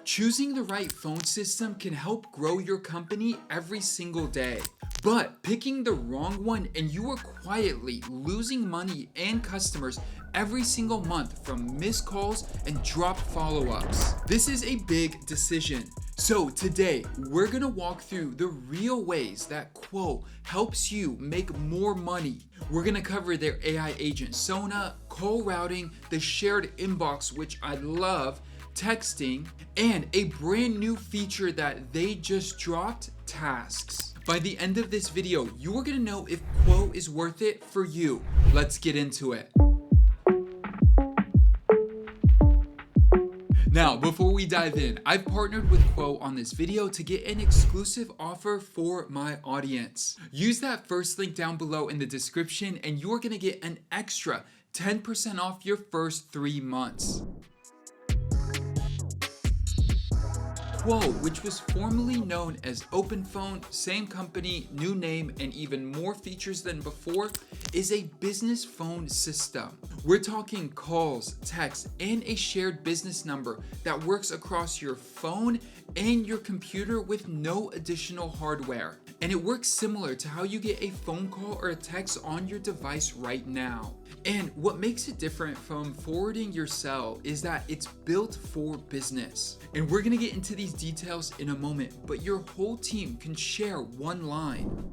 Choosing the right phone system can help grow your company every single day. But picking the wrong one and you are quietly losing money and customers every single month from missed calls and dropped follow-ups. This is a big decision. So today, we're gonna walk through the real ways that Quo helps you make more money. We're gonna cover their AI agent Sona, call routing, the shared inbox, which I love, texting, and a brand new feature that they just dropped, tasks. By the end of this video, you are gonna know if Quo is worth it for you. Let's get into it. Now, before we dive in, I've partnered with Quo on this video to get an exclusive offer for my audience. Use that first link down below in the description and you're gonna get an extra 10% off your first 3 months. Quo, which was formerly known as OpenPhone, same company, new name, and even more features than before, is a business phone system. We're talking calls, text, and a shared business number that works across your phone and your computer with no additional hardware. And it works similar to how you get a phone call or a text on your device right now. And what makes it different from forwarding your cell is that it's built for business. And we're gonna get into these details in a moment, but your whole team can share one line.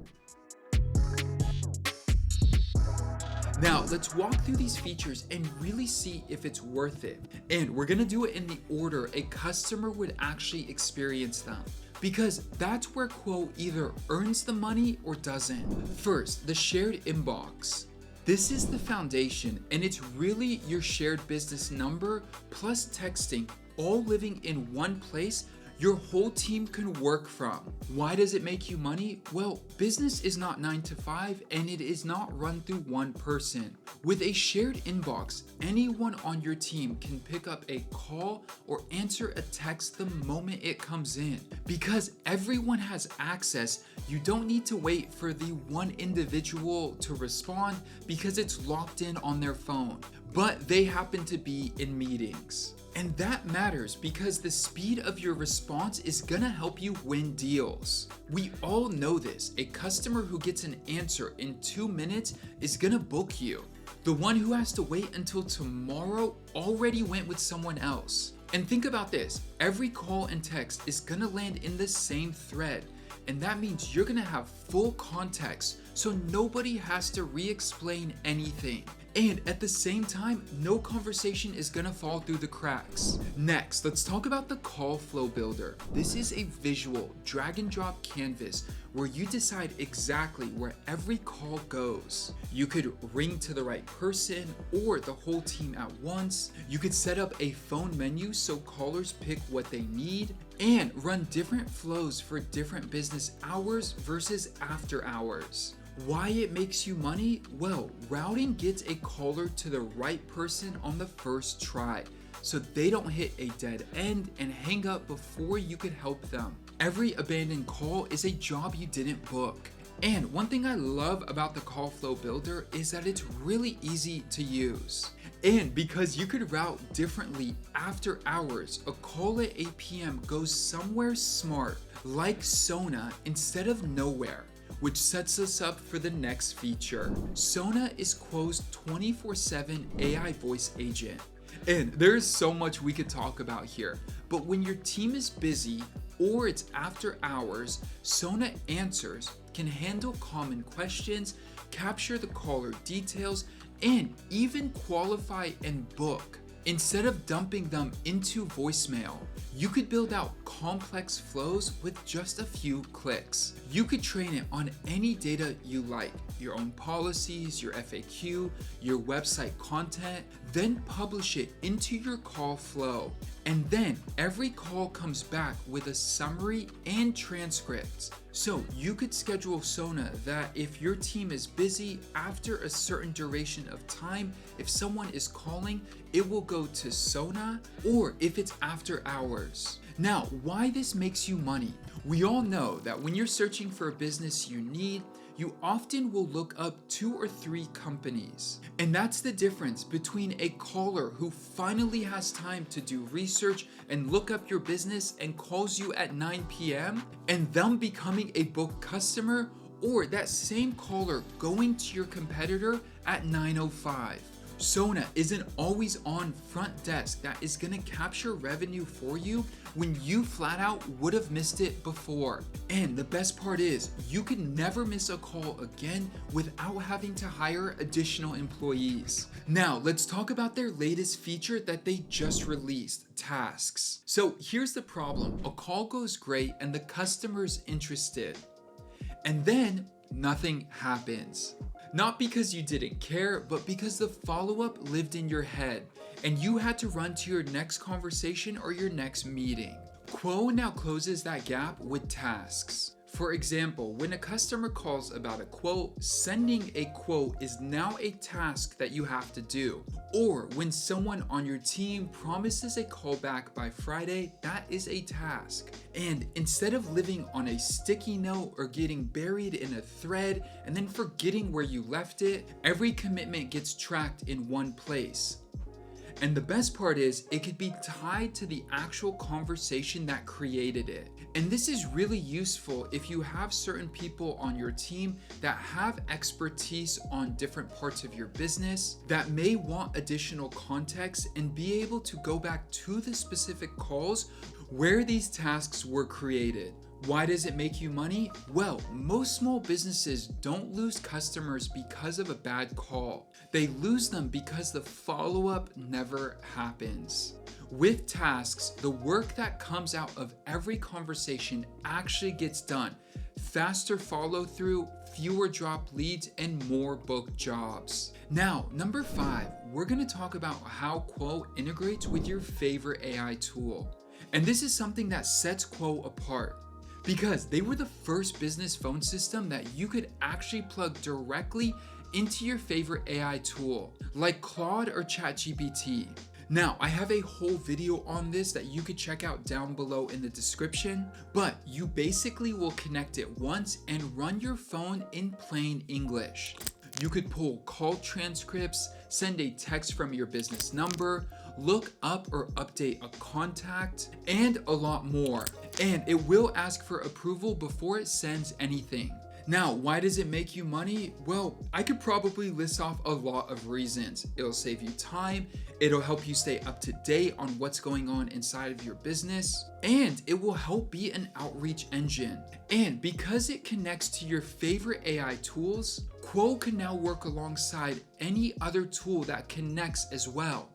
Now, let's walk through these features and really see if it's worth it. And we're gonna do it in the order a customer would actually experience them, because that's where Quo either earns the money or doesn't. First, the shared inbox. This is the foundation, and it's really your shared business number plus texting, all living in one place your whole team can work from. Why does it make you money? Well, business is not 9 to 5 and it is not run through one person. With a shared inbox, anyone on your team can pick up a call or answer a text the moment it comes in. Because everyone has access, you don't need to wait for the one individual to respond because it's locked in on their phone, but they happen to be in meetings. And that matters because the speed of your response is gonna help you win deals. We all know this. A customer who gets an answer in 2 minutes is gonna book you. The one who has to wait until tomorrow already went with someone else. And think about this, every call and text is gonna land in the same thread. And that means you're gonna have full context, so nobody has to re-explain anything. And at the same time, no conversation is gonna fall through the cracks. Next, let's talk about the call flow builder. This is a visual drag and drop canvas where you decide exactly where every call goes. You could ring to the right person or the whole team at once. You could set up a phone menu so callers pick what they need and run different flows for different business hours versus after hours. Why it makes you money? Well, routing gets a caller to the right person on the first try, so they don't hit a dead end and hang up before you could help them. Every abandoned call is a job you didn't book. And one thing I love about the call flow builder is that it's really easy to use. And because you could route differently after hours, a call at 8 p.m. goes somewhere smart, like Sona, instead of nowhere, which sets us up for the next feature. Sona is Quo's 24/7 AI voice agent. And there's so much we could talk about here, but when your team is busy or it's after hours, Sona Answers can handle common questions, capture the caller details, and even qualify and book. Instead of dumping them into voicemail, you could build out complex flows with just a few clicks. You could train it on any data you like, your own policies, your FAQ, your website content, then publish it into your call flow. And then every call comes back with a summary and transcripts. So you could schedule Sona that if your team is busy after a certain duration of time, if someone is calling, it will go to Sona, or if it's after hours. Now, why this makes you money? We all know that when you're searching for a business you need, you often will look up 2 or 3 companies. And that's the difference between a caller who finally has time to do research and look up your business and calls you at 9 p.m. and them becoming a booked customer, or that same caller going to your competitor at 9:05. Sona isn't always on front desk that is gonna capture revenue for you when you flat out would have missed it before. And the best part is, you can never miss a call again without having to hire additional employees. Now, let's talk about their latest feature that they just released, tasks. So here's the problem. A call goes great and the customer's interested. And then nothing happens. Not because you didn't care, but because the follow-up lived in your head and you had to run to your next conversation or your next meeting. Quo now closes that gap with tasks. For example, when a customer calls about a quote, sending a quote is now a task that you have to do. Or when someone on your team promises a callback by Friday, that is a task. And instead of living on a sticky note or getting buried in a thread and then forgetting where you left it, every commitment gets tracked in one place. And the best part is, it could be tied to the actual conversation that created it. And this is really useful if you have certain people on your team that have expertise on different parts of your business that may want additional context and be able to go back to the specific calls where these tasks were created. Why does it make you money? Well, most small businesses don't lose customers because of a bad call. They lose them because the follow-up never happens. With tasks, the work that comes out of every conversation actually gets done. Faster follow-through, fewer drop leads, and more booked jobs. Now, number 5, we're gonna talk about how Quo integrates with your favorite AI tool. And this is something that sets Quo apart, because they were the first business phone system that you could actually plug directly into your favorite AI tool, like Claude or ChatGPT. Now, I have a whole video on this that you could check out down below in the description, but you basically will connect it once and run your phone in plain English. You could pull call transcripts, send a text from your business number, look up or update a contact, and a lot more. And it will ask for approval before it sends anything. Now, why does it make you money? Well, I could probably list off a lot of reasons. It'll save you time, it'll help you stay up to date on what's going on inside of your business, and it will help be an outreach engine. And because it connects to your favorite AI tools, Quo can now work alongside any other tool that connects as well.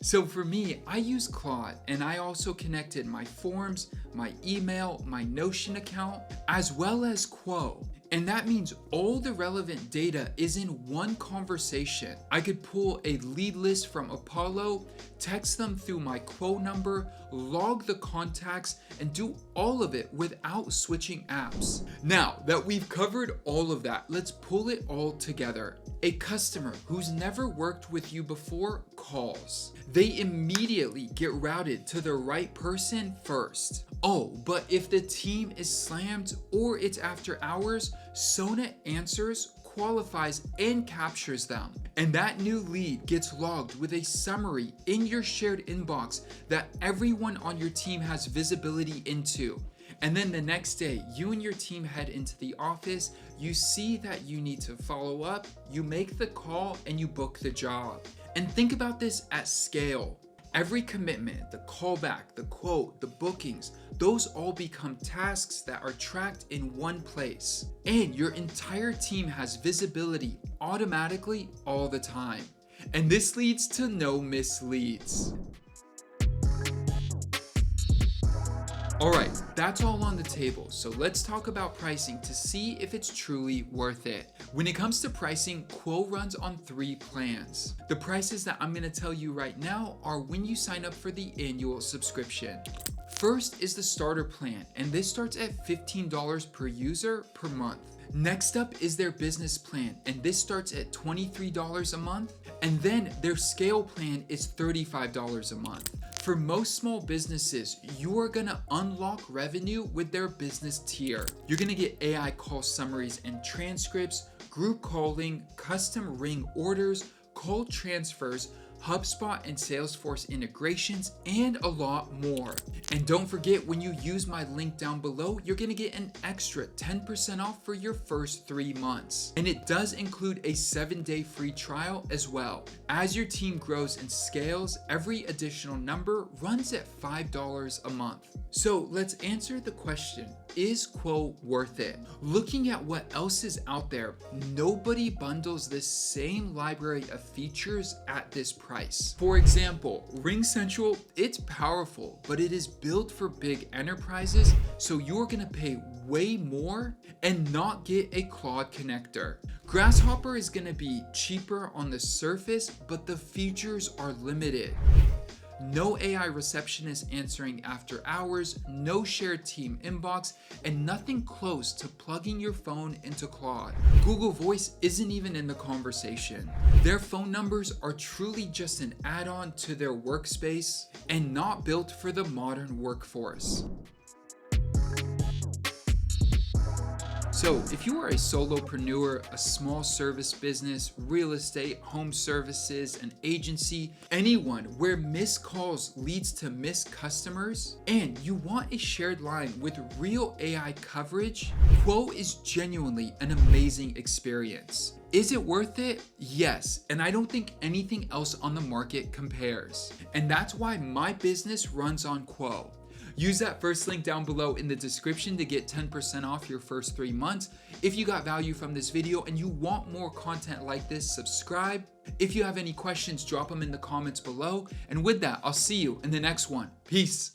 So for me, I use Claude, and I also connected my forms, my email, my Notion account, as well as Quo. And that means all the relevant data is in one conversation. I could pull a lead list from Apollo, text them through my Quo number, log the contacts, and do all of it without switching apps. Now that we've covered all of that, let's pull it all together. A customer who's never worked with you before calls. They immediately get routed to the right person first. Oh, but if the team is slammed or it's after hours, Sona answers, qualifies, and captures them. And that new lead gets logged with a summary in your shared inbox that everyone on your team has visibility into. And then the next day, you and your team head into the office, you see that you need to follow up, you make the call, and you book the job. And think about this at scale. Every commitment, the callback, the quote, the bookings, those all become tasks that are tracked in one place. And your entire team has visibility automatically all the time. And this leads to no misleads. Alright, that's all on the table, so let's talk about pricing to see if it's truly worth it. When it comes to pricing, Quo runs on 3 plans. The prices that I'm going to tell you right now are when you sign up for the annual subscription. First is the starter plan, and this starts at $15 per user per month. Next up is their business plan, and this starts at $23 a month. And then their scale plan is $35 a month. For most small businesses, you are gonna unlock revenue with their business tier. You're gonna get AI call summaries and transcripts, group calling, custom ring orders, call transfers, HubSpot and Salesforce integrations, and a lot more. And don't forget, when you use my link down below, you're gonna get an extra 10% off for your first 3 months. And it does include a 7-day free trial as well. As your team grows and scales, every additional number runs at $5 a month. So let's answer the question, is Quo worth it? Looking at what else is out there, nobody bundles this same library of features at this price. For example, RingCentral, it's powerful, but it is built for big enterprises, so you're gonna pay way more and not get a Claude connector. Grasshopper is gonna be cheaper on the surface, but the features are limited. No AI receptionist answering after hours, no shared team inbox, and nothing close to plugging your phone into Claude. Google Voice isn't even in the conversation. Their phone numbers are truly just an add-on to their workspace and not built for the modern workforce. So if you are a solopreneur, a small service business, real estate, home services, an agency, anyone where missed calls leads to missed customers, and you want a shared line with real AI coverage, Quo is genuinely an amazing experience. Is it worth it? Yes, and I don't think anything else on the market compares. And that's why my business runs on Quo. Use that first link down below in the description to get 10% off your first 3 months. If you got value from this video and you want more content like this, subscribe. If you have any questions, drop them in the comments below. And with that, I'll see you in the next one. Peace.